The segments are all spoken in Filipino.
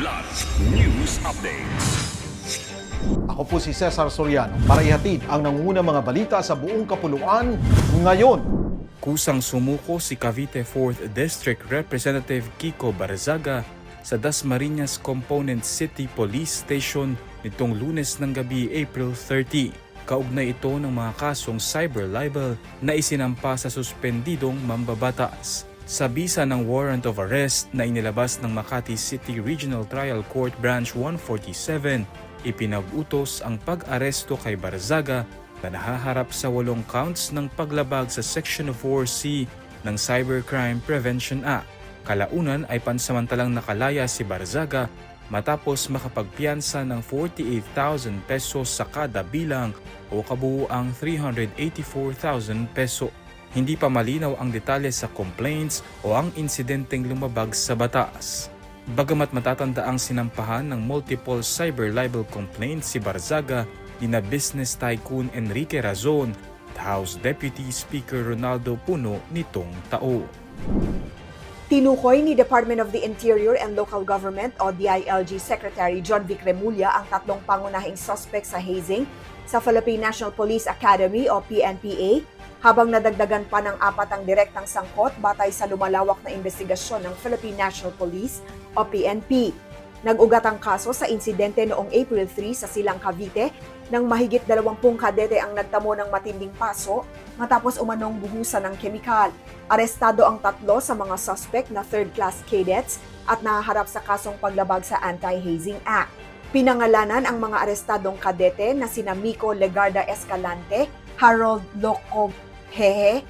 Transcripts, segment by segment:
Blood News Updates. Ako po si Cesar Soriano para ihatid ang nangungunang mga balita sa buong kapuluan ngayon. Kusang sumuko si Cavite 4th District Representative Kiko Barzaga sa Dasmariñas Component City Police Station nitong Lunes ng gabi, April 30. Kaugnay ito ng mga kasong cyber libel na isinampa sa suspendidong mambabatas. Sa bisa ng warrant of arrest na inilabas ng Makati City Regional Trial Court Branch 147, ipinag-utos ang pag-aresto kay Barzaga na nahaharap sa 8 counts ng paglabag sa Section 4C ng Cybercrime Prevention Act. Kalaunan ay pansamantalang nakalaya si Barzaga matapos makapagpiyansa ng 48,000 pesos sa kada bilang o kabuuang 384,000 peso. Hindi pa malinaw ang detalye sa complaints o ang insidenteng lumabag sa batas. Bagamat matatanda ang sinampahan ng multiple cyber libel complaints si Barzaga nina business tycoon Enrique Razon at House Deputy Speaker Ronaldo Puno nitong taon. Tinukoy ni Department of the Interior and Local Government o DILG Secretary John Vic Remulla ang 3 pangunahing suspect sa hazing sa Philippine National Police Academy o PNPA, habang nadagdagan pa ng 4 ang direktang sangkot batay sa lumalawak na investigasyon ng Philippine National Police o PNP. Nag-ugat ang kaso sa insidente noong April 3 sa Silang Cavite nang mahigit 20 kadete ang nagtamo ng matinding paso matapos umanong buhusan ng kemikal. Arestado ang 3 sa mga suspect na third-class cadets at nahaharap sa kasong paglabag sa Anti-Hazing Act. Pinangalanan ang mga arestadong kadete na sina Mico Legarda Escalante, Harold Loco Hehe,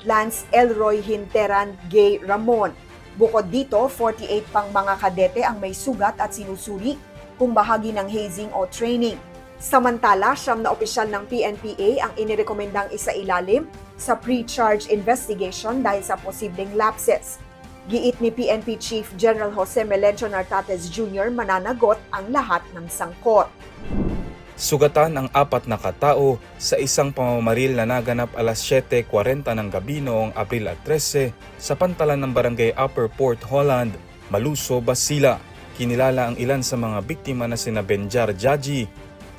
Lance Elroy Hinteran Gay Ramon. Bukod dito, 48 pang mga kadete ang may sugat at sinusuri kung bahagi ng hazing o training. Samantala, 9 na opisyal ng PNPA ang inirekomendang isailalim sa pre-charge investigation dahil sa posibleng lapses. Giit ni PNP Chief General Jose Melencio Nartates Jr. mananagot ang lahat ng sangkot. Sugatan ang 4 na katao sa isang pamamaril na naganap alas 7:40 ng gabi noong Abril 13 sa pantalan ng barangay Upper Port Holland, Maluso, Basila. Kinilala ang ilan sa mga biktima na sina Benjar Jaji,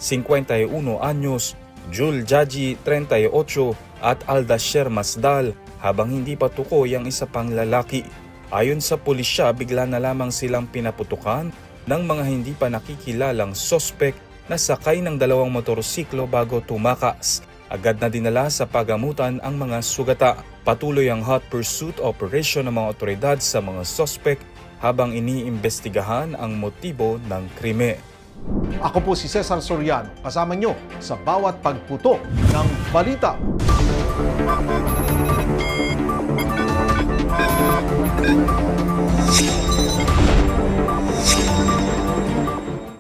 51 anyos, Jul Jaji, 38 at Aldasher Masdal, habang hindi pa tukoy ang isa pang lalaki. Ayon sa pulisya, bigla na lamang silang pinaputukan ng mga hindi pa nakikilalang sospek na sakay ng 2 motorsiklo bago tumakas. Agad na dinala sa pagamutan ang mga sugata. Patuloy ang hot pursuit operation ng mga otoridad sa mga sospek habang iniimbestigahan ang motibo ng krimen. Ako po si Cesar Soriano, kasama nyo sa bawat pagputo ng balita.